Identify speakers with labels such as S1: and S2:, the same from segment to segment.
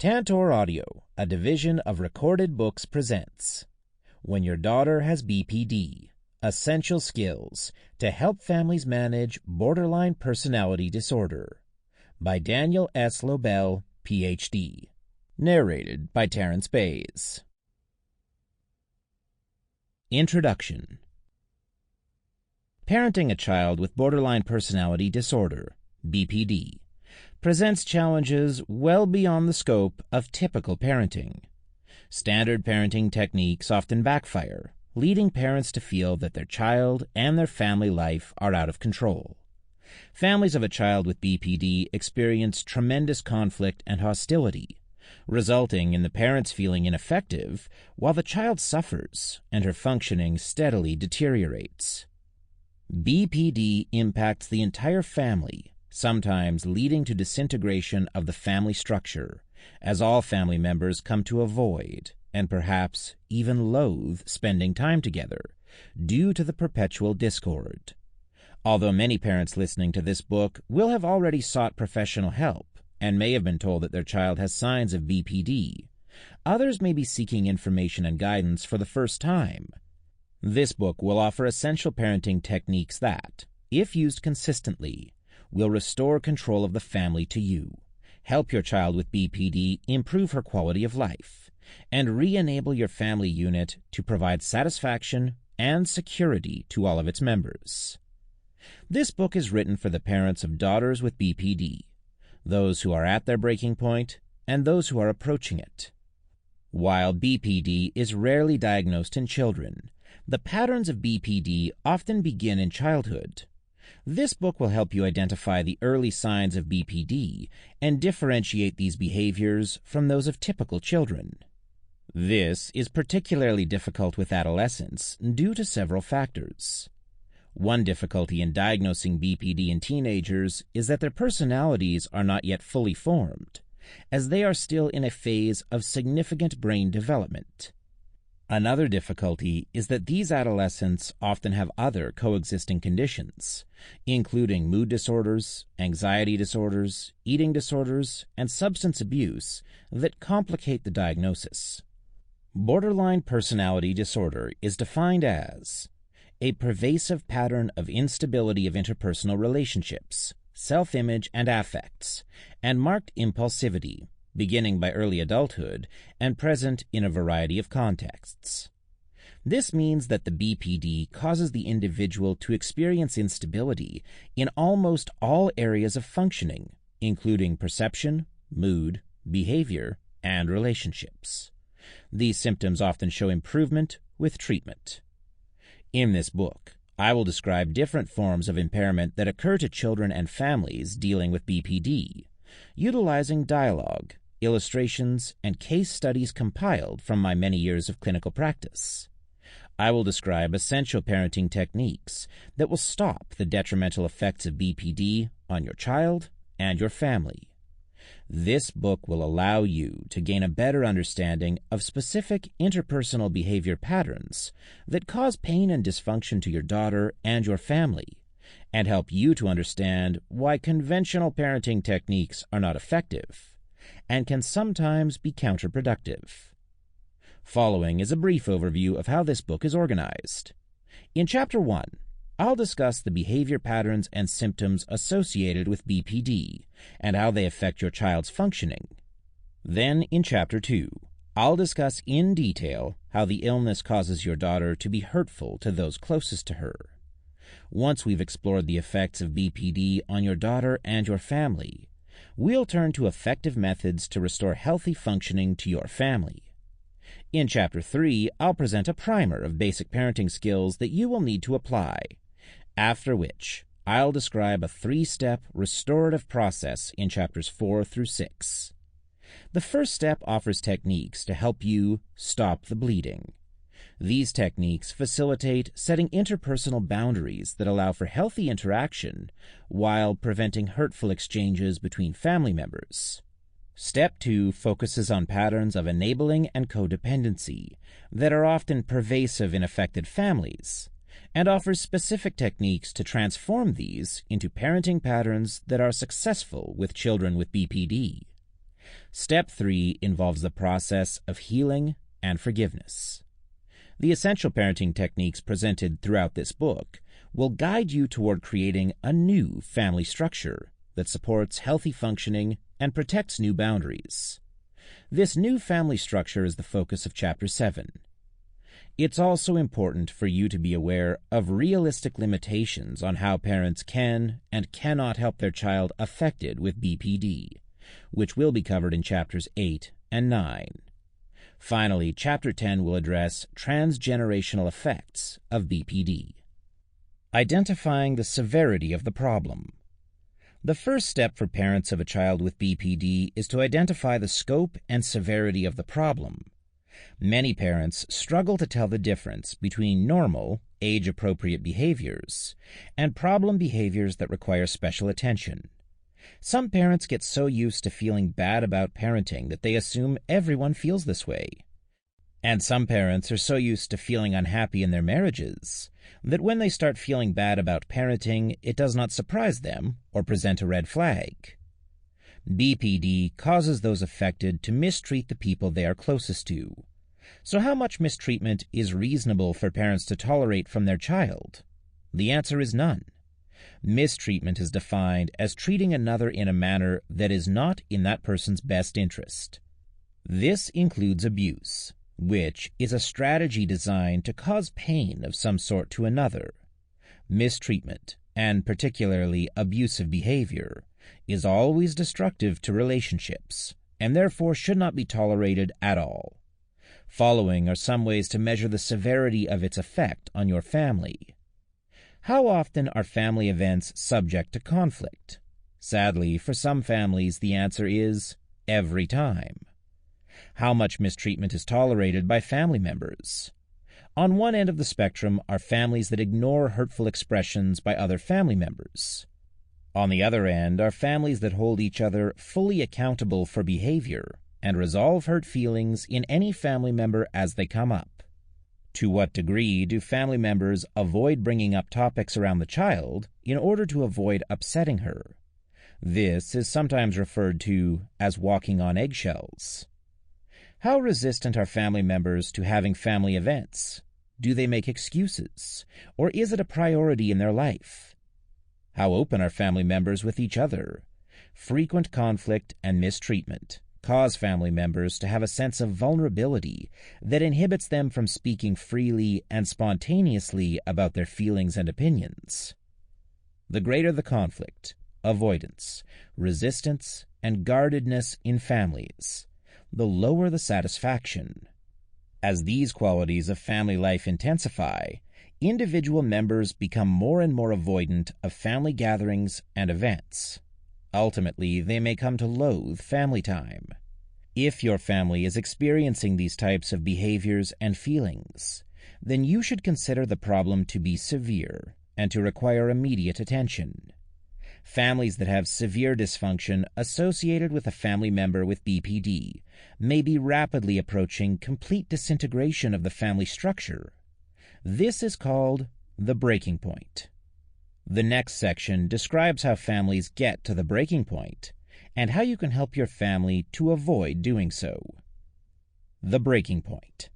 S1: Tantor Audio, a division of Recorded Books, presents When Your Daughter Has BPD, Essential Skills to Help Families Manage Borderline Personality Disorder by Daniel S. Lobel, Ph.D. Narrated by Terrence Bays. Introduction. Parenting a child with borderline personality disorder, BPD, presents challenges well beyond the scope of typical parenting. Standard parenting techniques often backfire, leading parents to feel that their child and their family life are out of control. Families of a child with BPD experience tremendous conflict and hostility, resulting in the parents feeling ineffective while the child suffers and her functioning steadily deteriorates. BPD impacts the entire family, sometimes leading to disintegration of the family structure, as all family members come to avoid and perhaps even loathe spending time together due to the perpetual discord. Although many parents listening to this book will have already sought professional help and may have been told that their child has signs of BPD, others may be seeking information and guidance for the first time. This book will offer essential parenting techniques that, if used consistently, will restore control of the family to you, help your child with BPD improve her quality of life, and re-enable your family unit to provide satisfaction and security to all of its members. This book is written for the parents of daughters with BPD, those who are at their breaking point and those who are approaching it. While BPD is rarely diagnosed in children, the patterns of BPD often begin in childhood. This book will help you identify the early signs of BPD and differentiate these behaviors from those of typical children. This is particularly difficult with adolescents due to several factors. One difficulty in diagnosing BPD in teenagers is that their personalities are not yet fully formed, as they are still in a phase of significant brain development. Another difficulty is that these adolescents often have other coexisting conditions, including mood disorders, anxiety disorders, eating disorders, and substance abuse that complicate the diagnosis. Borderline personality disorder is defined as a pervasive pattern of instability of interpersonal relationships, self-image and affects, and marked impulsivity, beginning by early adulthood and present in a variety of contexts. This means that the BPD causes the individual to experience instability in almost all areas of functioning, including perception, mood, behavior, and relationships. These symptoms often show improvement with treatment. In this book, I will describe different forms of impairment that occur to children and families dealing with BPD, utilizing dialogue, illustrations, and case studies compiled from my many years of clinical practice. I will describe essential parenting techniques that will stop the detrimental effects of BPD on your child and your family. This book will allow you to gain a better understanding of specific interpersonal behavior patterns that cause pain and dysfunction to your daughter and your family, and help you to understand why conventional parenting techniques are not effective and can sometimes be counterproductive. Following is a brief overview of how this book is organized. In Chapter 1, I'll discuss the behavior patterns and symptoms associated with BPD and how they affect your child's functioning. Then, in Chapter 2, I'll discuss in detail how the illness causes your daughter to be hurtful to those closest to her. Once we've explored the effects of BPD on your daughter and your family, we'll turn to effective methods to restore healthy functioning to your family. In Chapter 3, I'll present a primer of basic parenting skills that you will need to apply, after which I'll describe a 3-step restorative process in Chapters 4 through 6. The first step offers techniques to help you stop the bleeding. These techniques facilitate setting interpersonal boundaries that allow for healthy interaction while preventing hurtful exchanges between family members. Step 2 focuses on patterns of enabling and codependency that are often pervasive in affected families, and offers specific techniques to transform these into parenting patterns that are successful with children with BPD. Step 3 involves the process of healing and forgiveness. The essential parenting techniques presented throughout this book will guide you toward creating a new family structure that supports healthy functioning and protects new boundaries. This new family structure is the focus of Chapter 7. It's also important for you to be aware of realistic limitations on how parents can and cannot help their child affected with BPD, which will be covered in Chapters 8 and 9. Finally, Chapter 10 will address transgenerational effects of BPD. Identifying the severity of the problem. The first step for parents of a child with BPD is to identify the scope and severity of the problem. Many parents struggle to tell the difference between normal, age-appropriate behaviors and problem behaviors that require special attention. Some parents get so used to feeling bad about parenting that they assume everyone feels this way. And some parents are so used to feeling unhappy in their marriages that when they start feeling bad about parenting, it does not surprise them or present a red flag. BPD causes those affected to mistreat the people they are closest to. So how much mistreatment is reasonable for parents to tolerate from their child? The answer is none. Mistreatment is defined as treating another in a manner that is not in that person's best interest. This includes abuse, which is a strategy designed to cause pain of some sort to another. Mistreatment, and particularly abusive behavior, is always destructive to relationships, and therefore should not be tolerated at all. Following are some ways to measure the severity of its effect on your family. How often are family events subject to conflict? Sadly, for some families, the answer is every time. How much mistreatment is tolerated by family members? On one end of the spectrum are families that ignore hurtful expressions by other family members. On the other end are families that hold each other fully accountable for behavior and resolve hurt feelings in any family member as they come up. To what degree do family members avoid bringing up topics around the child in order to avoid upsetting her? This is sometimes referred to as walking on eggshells. How resistant are family members to having family events? Do they make excuses, or is it a priority in their life? How open are family members with each other? Frequent conflict and mistreatment cause family members to have a sense of vulnerability that inhibits them from speaking freely and spontaneously about their feelings and opinions. The greater the conflict, avoidance, resistance, and guardedness in families, the lower the satisfaction. As these qualities of family life intensify, individual members become more and more avoidant of family gatherings and events. Ultimately, they may come to loathe family time. If your family is experiencing these types of behaviors and feelings, then you should consider the problem to be severe and to require immediate attention. Families that have severe dysfunction associated with a family member with BPD may be rapidly approaching complete disintegration of the family structure. This is called the breaking point. The next section describes how families get to the breaking point and how you can help your family to avoid doing so. The breaking point.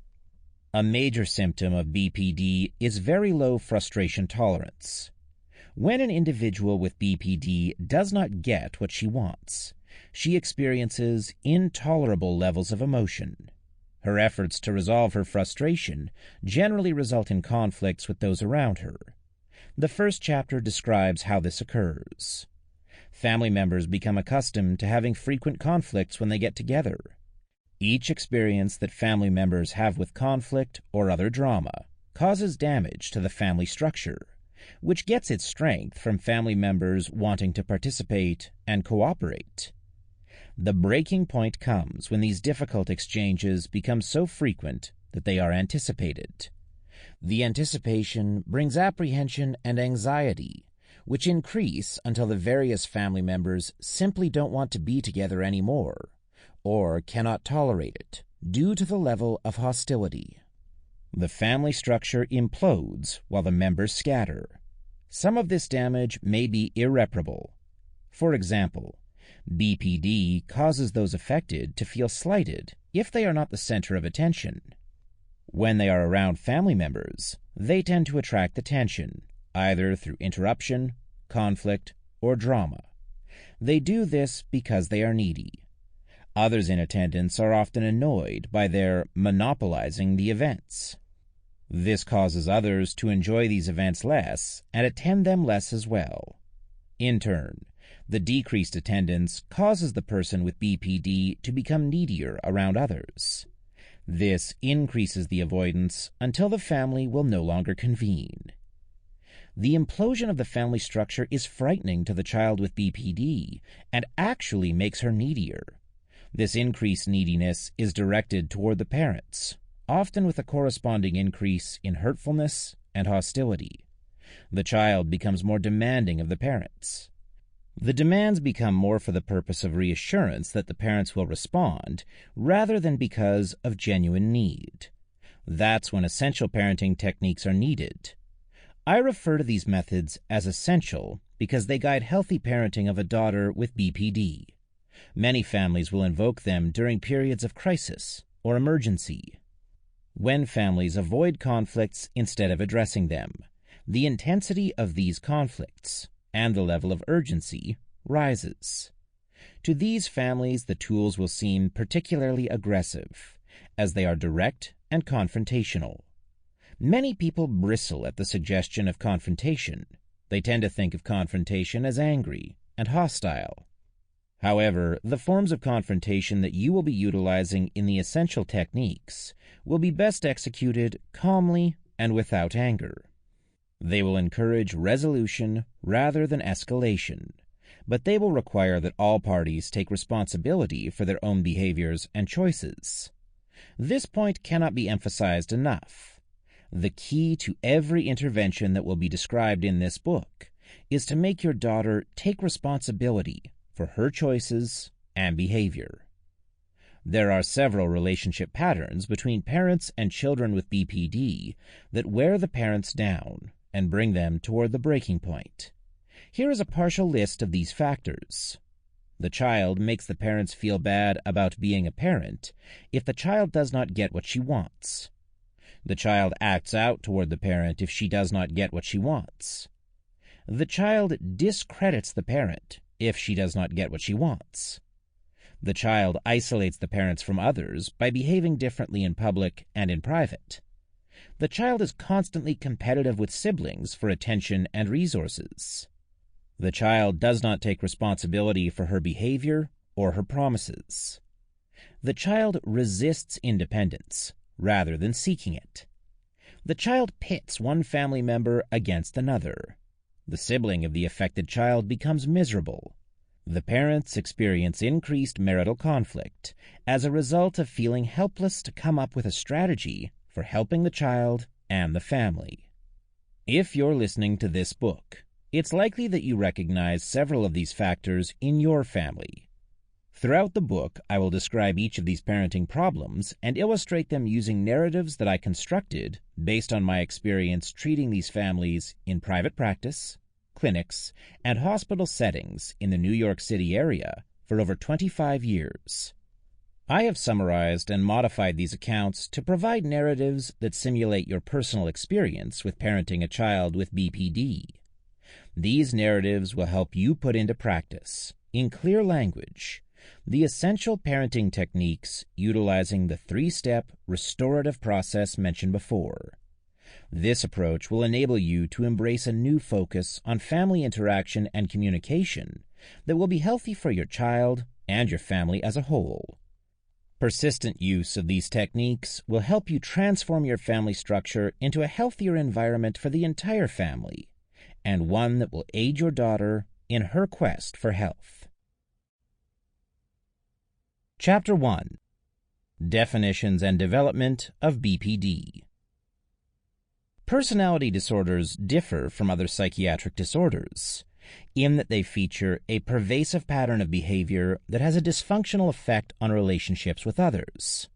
S1: A major symptom of BPD is very low frustration tolerance. When an individual with BPD does not get what she wants, she experiences intolerable levels of emotion. Her efforts to resolve her frustration generally result in conflicts with those around her. The first chapter describes how this occurs. Family members become accustomed to having frequent conflicts when they get together. Each experience that family members have with conflict or other drama causes damage to the family structure, which gets its strength from family members wanting to participate and cooperate. The breaking point comes when these difficult exchanges become so frequent that they are anticipated. The anticipation brings apprehension and anxiety, which increase until the various family members simply don't want to be together anymore, or cannot tolerate it due to the level of hostility. The family structure implodes while the members scatter. Some of this damage may be irreparable. For example, BPD causes those affected to feel slighted if they are not the center of attention. When they are around family members, they tend to attract attention, either through interruption, conflict, or drama. They do this because they are needy. Others in attendance are often annoyed by their monopolizing the events. This causes others to enjoy these events less and attend them less as well. In turn, the decreased attendance causes the person with BPD to become needier around others. This increases the avoidance until the family will no longer convene. The implosion of the family structure is frightening to the child with BPD and actually makes her needier. This increased neediness is directed toward the parents, often with a corresponding increase in hurtfulness and hostility. The child becomes more demanding of the parents. The demands become more for the purpose of reassurance that the parents will respond, rather than because of genuine need. That's when essential parenting techniques are needed. I refer to these methods as essential because they guide healthy parenting of a daughter with BPD. Many families will invoke them during periods of crisis or emergency. When families avoid conflicts instead of addressing them, the intensity of these conflicts and the level of urgency rises. To these families, the tools will seem particularly aggressive, as they are direct and confrontational. Many people bristle at the suggestion of confrontation. They tend to think of confrontation as angry and hostile. However, the forms of confrontation that you will be utilizing in the essential techniques will be best executed calmly and without anger. They will encourage resolution rather than escalation, but they will require that all parties take responsibility for their own behaviors and choices. This point cannot be emphasized enough. The key to every intervention that will be described in this book is to make your daughter take responsibility for her choices and behavior. There are several relationship patterns between parents and children with BPD that wear the parents down and bring them toward the breaking point. Here is a partial list of these factors. The child makes the parents feel bad about being a parent if the child does not get what she wants. The child acts out toward the parent if she does not get what she wants. The child discredits the parent if she does not get what she wants. The child isolates the parents from others by behaving differently in public and in private. The child is constantly competitive with siblings for attention and resources. The child does not take responsibility for her behavior or her promises. The child resists independence rather than seeking it. The child pits one family member against another. The sibling of the affected child becomes miserable. The parents experience increased marital conflict as a result of feeling helpless to come up with a strategy for helping the child and the family. If you're listening to this book, it's likely that you recognize several of these factors in your family. Throughout the book, I will describe each of these parenting problems and illustrate them using narratives that I constructed based on my experience treating these families in private practice, clinics, and hospital settings in the New York City area for over 25 years. I have summarized and modified these accounts to provide narratives that simulate your personal experience with parenting a child with BPD. These narratives will help you put into practice, in clear language, the essential parenting techniques utilizing the 3-step restorative process mentioned before. This approach will enable you to embrace a new focus on family interaction and communication that will be healthy for your child and your family as a whole. Persistent use of these techniques will help you transform your family structure into a healthier environment for the entire family, and one that will aid your daughter in her quest for health. Chapter 1. Definitions and Development of BPD. Personality disorders differ from other psychiatric disorders in that they feature a pervasive pattern of behavior that has a dysfunctional effect on relationships with others.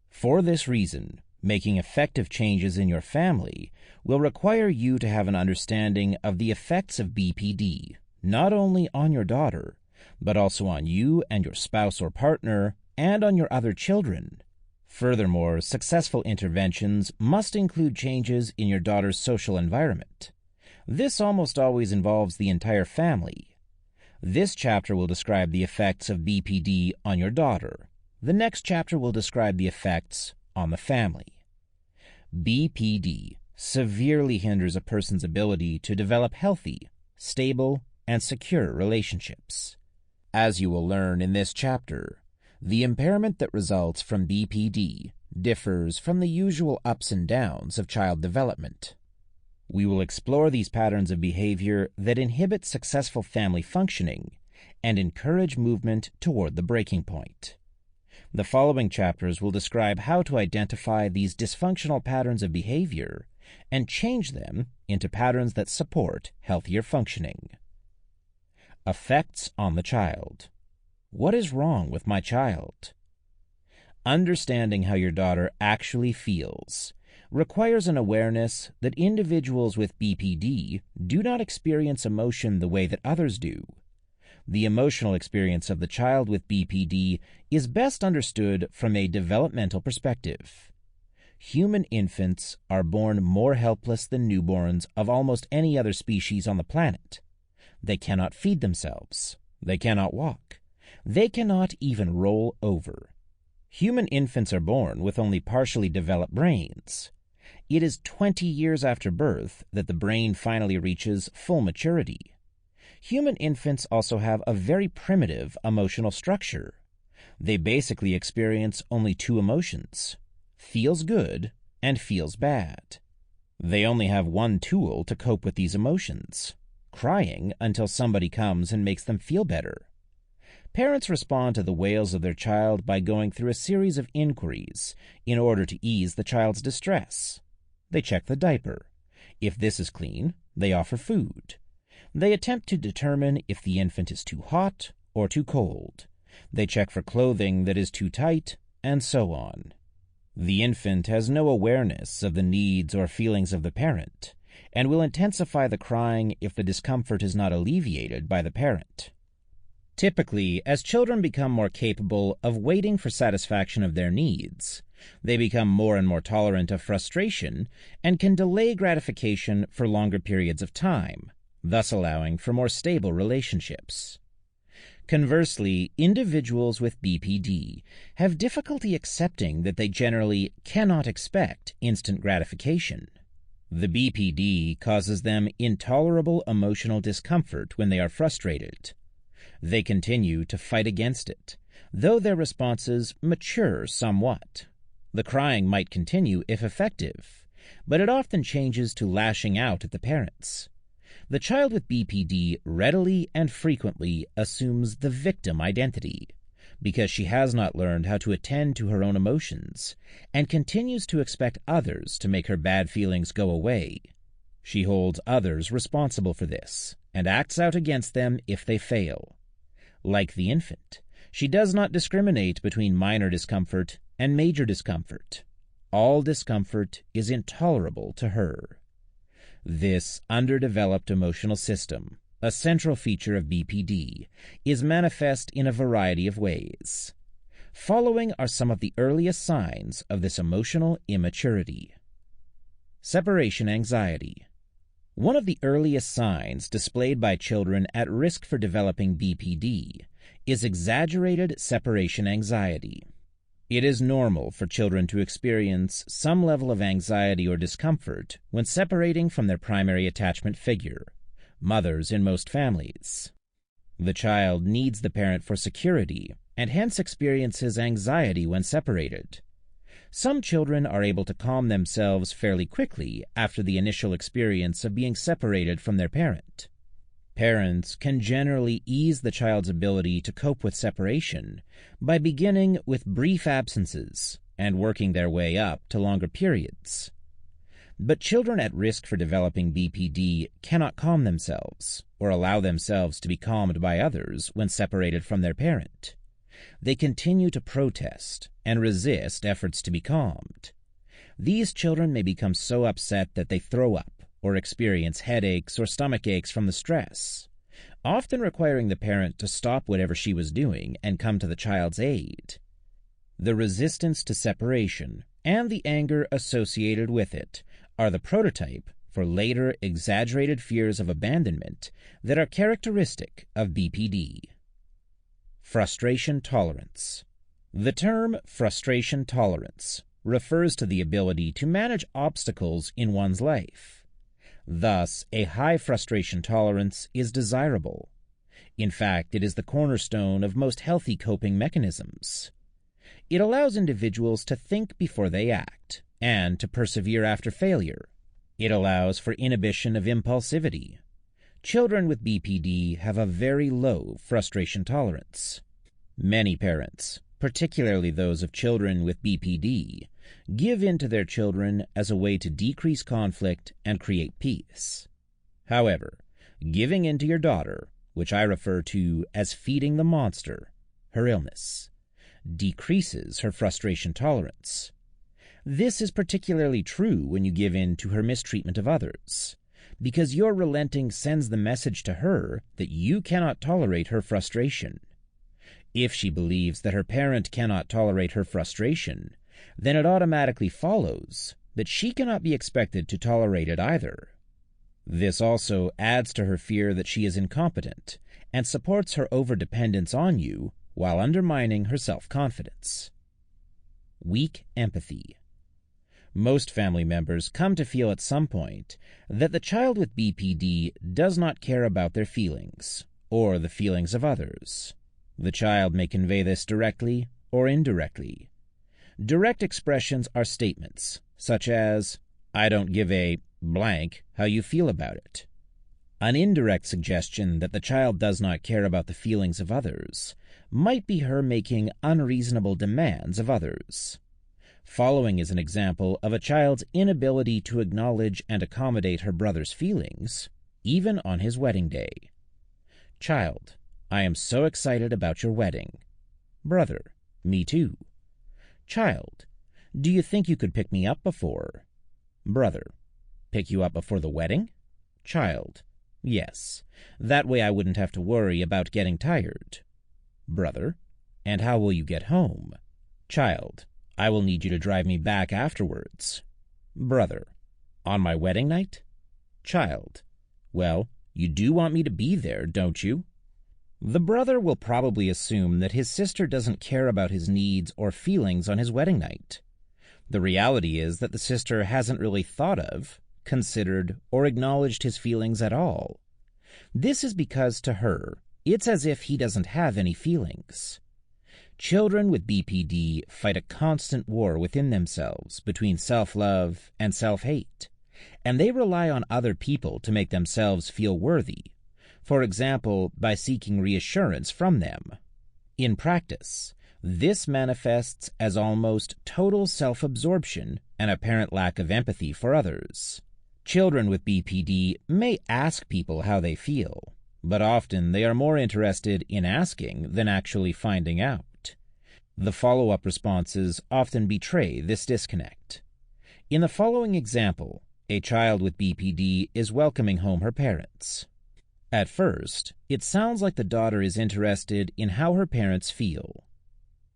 S1: For this reason, making effective changes in your family will require you to have an understanding of the effects of BPD, not only on your daughter, but also on you and your spouse or partner, and on your other children. Furthermore, successful interventions must include changes in your daughter's social environment. This almost always involves the entire family. This chapter will describe the effects of BPD on your daughter. The next chapter will describe the effects on the family. BPD severely hinders a person's ability to develop healthy, stable, and secure relationships. As you will learn in this chapter, the impairment that results from BPD differs from the usual ups and downs of child development. We will explore these patterns of behavior that inhibit successful family functioning and encourage movement toward the breaking point. The following chapters will describe how to identify these dysfunctional patterns of behavior and change them into patterns that support healthier functioning. Effects on the child. What is wrong with my child? Understanding how your daughter actually feels requires an awareness that individuals with BPD do not experience emotion the way that others do. The emotional experience of the child with BPD is best understood from a developmental perspective. Human infants are born more helpless than newborns of almost any other species on the planet. They cannot feed themselves. They cannot walk. They cannot even roll over. Human infants are born with only partially developed brains. It is 20 years after birth that the brain finally reaches full maturity. Human infants also have a very primitive emotional structure. They basically experience only two emotions: feels good and feels bad. They only have one tool to cope with these emotions: crying until somebody comes and makes them feel better. Parents respond to the wails of their child by going through a series of inquiries in order to ease the child's distress. They check the diaper. If this is clean, they offer food. They attempt to determine if the infant is too hot or too cold. They check for clothing that is too tight, and so on. The infant has no awareness of the needs or feelings of the parent, and will intensify the crying if the discomfort is not alleviated by the parent. Typically, as children become more capable of waiting for satisfaction of their needs, they become more and more tolerant of frustration and can delay gratification for longer periods of time, thus allowing for more stable relationships. Conversely, individuals with BPD have difficulty accepting that they generally cannot expect instant gratification. The BPD causes them intolerable emotional discomfort when they are frustrated. They continue to fight against it, though their responses mature somewhat. The crying might continue if effective, but it often changes to lashing out at the parents. The child with BPD readily and frequently assumes the victim identity because she has not learned how to attend to her own emotions and continues to expect others to make her bad feelings go away. She holds others responsible for this and acts out against them if they fail. Like the infant, she does not discriminate between minor discomfort and major discomfort. All discomfort is intolerable to her. This underdeveloped emotional system, a central feature of BPD, is manifest in a variety of ways. Following are some of the earliest signs of this emotional immaturity. Separation anxiety. One of the earliest signs displayed by children at risk for developing BPD is exaggerated separation anxiety. It is normal for children to experience some level of anxiety or discomfort when separating from their primary attachment figure, mothers in most families. The child needs the parent for security and hence experiences anxiety when separated. Some children are able to calm themselves fairly quickly after the initial experience of being separated from their parent. Parents can generally ease the child's ability to cope with separation by beginning with brief absences and working their way up to longer periods. But children at risk for developing BPD cannot calm themselves or allow themselves to be calmed by others when separated from their parent. They continue to protest and resist efforts to be calmed. These children may become so upset that they throw up or experience headaches or stomach aches from the stress. often requiring the parent to stop whatever she was doing and come to the child's aid. The resistance to separation and the anger associated with it are the prototype for later exaggerated fears of abandonment that are characteristic of BPD. Frustration tolerance. The term frustration tolerance refers to the ability to manage obstacles in one's life. Thus, a high frustration tolerance is desirable. In fact, it is the cornerstone of most healthy coping mechanisms. It allows individuals to think before they act and to persevere after failure. It allows for inhibition of impulsivity. Children with BPD have a very low frustration tolerance. Many parents, particularly those of children with BPD, give in to their children as a way to decrease conflict and create peace. However, giving in to your daughter, which I refer to as feeding the monster, her illness, decreases her frustration tolerance. This is particularly true when you give in to her mistreatment of others, because your relenting sends the message to her that you cannot tolerate her frustration. If she believes that her parent cannot tolerate her frustration, then it automatically follows that she cannot be expected to tolerate it either. This also adds to her fear that she is incompetent and supports her overdependence on you while undermining her self-confidence. Weak empathy. Most family members come to feel at some point that the child with BPD does not care about their feelings or the feelings of others. The child may convey this directly or indirectly. Direct expressions are statements such as, "I don't give a blank how you feel about it." An indirect suggestion that the child does not care about the feelings of others might be her making unreasonable demands of others. Following is an example of a child's inability to acknowledge and accommodate her brother's feelings, even on his wedding day. Child: I am so excited about your wedding. Brother: me too. Child: do you think you could pick me up before? Brother: pick you up before the wedding? Child: yes. That way I wouldn't have to worry about getting tired. Brother: and how will you get home? Child: I will need you to drive me back afterwards. Brother: on my wedding night? Child: well, you do want me to be there, don't you? The brother will probably assume that his sister doesn't care about his needs or feelings on his wedding night. The reality is that the sister hasn't really thought of, considered, or acknowledged his feelings at all. This is because, to her, it's as if he doesn't have any feelings. Children with BPD fight a constant war within themselves between self-love and self-hate, and they rely on other people to make themselves feel worthy, for example, by seeking reassurance from them. In practice, this manifests as almost total self-absorption and apparent lack of empathy for others. Children with BPD may ask people how they feel, but often they are more interested in asking than actually finding out. The follow-up responses often betray this disconnect. In the following example, a child with BPD is welcoming home her parents. At first, it sounds like the daughter is interested in how her parents feel.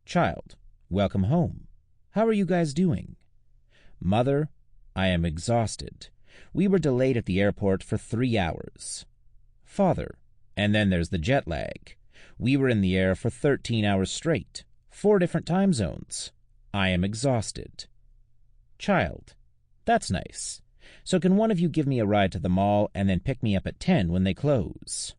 S1: Child: welcome home. How are you guys doing? Mother: I am exhausted. We were delayed at the airport for 3 hours. Father: and then there's the jet lag. We were in the air for 13 hours straight, 4 different time zones. I am exhausted. Child: that's nice. So can one of you give me a ride to the mall and then pick me up at 10 when they close?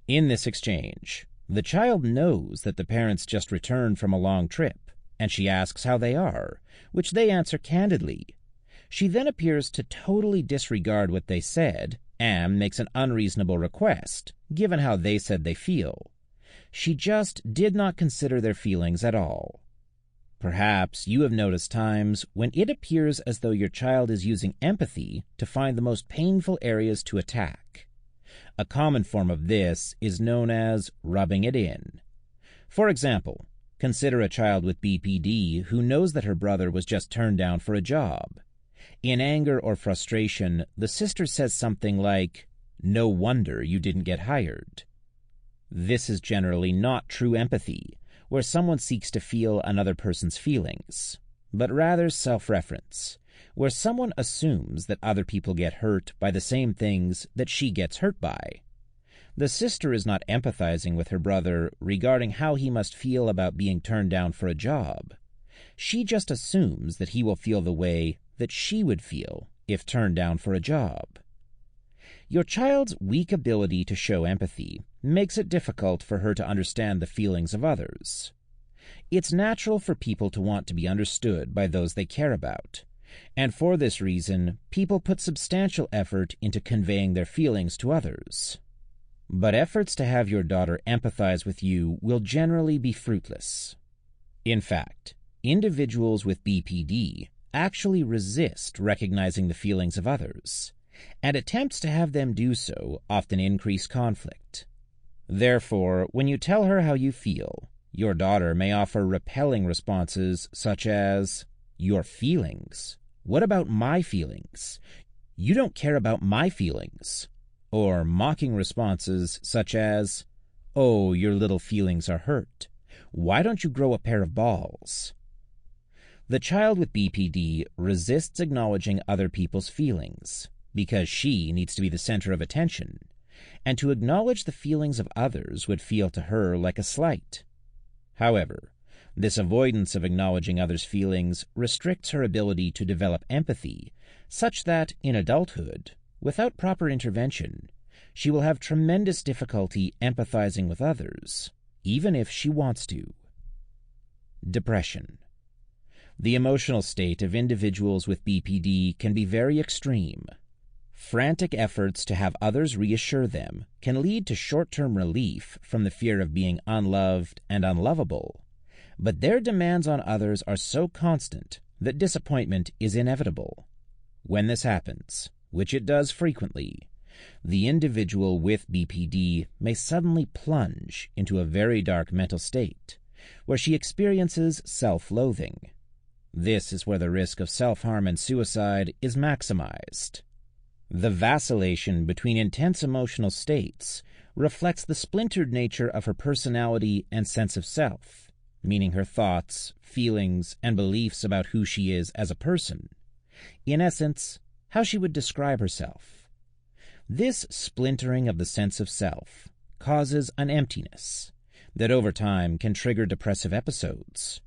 S1: In this exchange, the child knows that the parents just returned from a long trip, and she asks how they are, which they answer candidly. She then appears to totally disregard what they said and makes an unreasonable request, given how they said they feel. She just did not consider their feelings at all. Perhaps you have noticed times when it appears as though your child is using empathy to find the most painful areas to attack. A common form of this is known as rubbing it in. For example, consider a child with BPD who knows that her brother was just turned down for a job. In anger or frustration, the sister says something like, No wonder you didn't get hired. This is generally not true empathy, where someone seeks to feel another person's feelings, but rather self-reference, where someone assumes that other people get hurt by the same things that she gets hurt by. The sister is not empathizing with her brother regarding how he must feel about being turned down for a job. She just assumes that he will feel the way that she would feel if turned down for a job. Your child's weak ability to show empathy makes it difficult for her to understand the feelings of others. It's natural for people to want to be understood by those they care about, and for this reason, people put substantial effort into conveying their feelings to others. But efforts to have your daughter empathize with you will generally be fruitless. In fact, individuals with BPD actually resist recognizing the feelings of others, and attempts to have them do so often increase conflict. Therefore, when you tell her how you feel, your daughter may offer repelling responses such as, "Your feelings? What about my feelings? You don't care about my feelings." Or mocking responses such as, "Oh, your little feelings are hurt. Why don't you grow a pair of balls?" The child with BPD resists acknowledging other people's feelings because she needs to be the center of attention, and to acknowledge the feelings of others would feel to her like a slight. However, this avoidance of acknowledging others' feelings restricts her ability to develop empathy, such that in adulthood, without proper intervention, she will have tremendous difficulty empathizing with others, even if she wants to. Depression. The emotional state of individuals with BPD can be very extreme. Frantic efforts to have others reassure them can lead to short-term relief from the fear of being unloved and unlovable, but their demands on others are so constant that disappointment is inevitable. When this happens, which it does frequently, the individual with BPD may suddenly plunge into a very dark mental state, where she experiences self-loathing. This is where the risk of self-harm and suicide is maximized. The vacillation between intense emotional states reflects the splintered nature of her personality and sense of self, meaning her thoughts, feelings, and beliefs about who she is as a person. In essence, how she would describe herself. This splintering of the sense of self causes an emptiness that over time can trigger depressive episodes.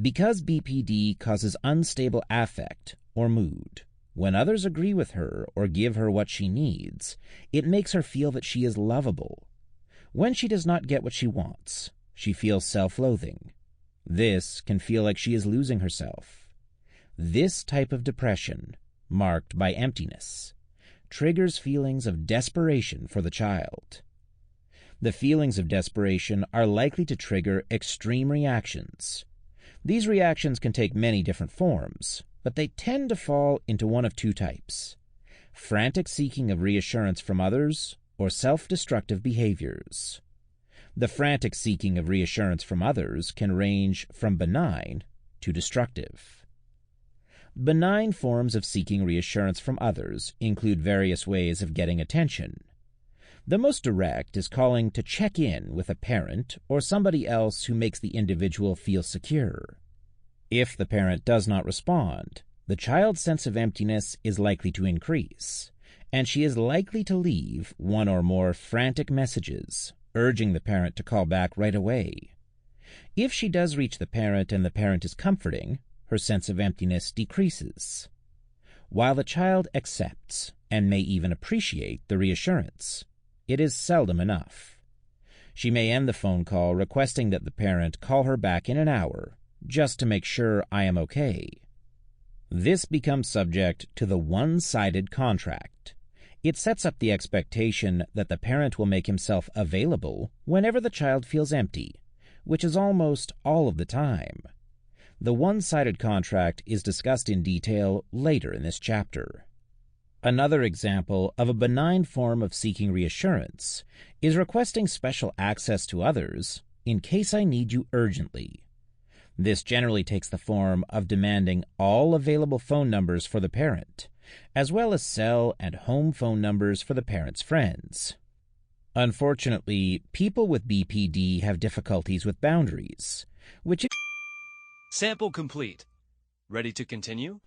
S1: Because BPD causes unstable affect or mood, when others agree with her or give her what she needs, it makes her feel that she is lovable. When she does not get what she wants, she feels self-loathing. This can feel like she is losing herself. This type of depression, marked by emptiness, triggers feelings of desperation for the child. The feelings of desperation are likely to trigger extreme reactions. These reactions can take many different forms, but they tend to fall into one of two types: frantic seeking of reassurance from others or self-destructive behaviors. The frantic seeking of reassurance from others can range from benign to destructive. Benign forms of seeking reassurance from others include various ways of getting attention. The most direct is calling to check in with a parent or somebody else who makes the individual feel secure. If the parent does not respond, the child's sense of emptiness is likely to increase, and she is likely to leave one or more frantic messages, urging the parent to call back right away. If she does reach the parent and the parent is comforting, her sense of emptiness decreases. While the child accepts and may even appreciate the reassurance, it is seldom enough. She may end the phone call requesting that the parent call her back in an hour, just to make sure I am okay. This becomes subject to the one-sided contract. It sets up the expectation that the parent will make himself available whenever the child feels empty, which is almost all of the time. The one-sided contract is discussed in detail later in this chapter. Another example of a benign form of seeking reassurance is requesting special access to others in case I need you urgently. This generally takes the form of demanding all available phone numbers for the parent, as well as cell and home phone numbers for the parents' friends. Unfortunately, people with BPD have difficulties with boundaries, which
S2: Sample complete. Ready to continue?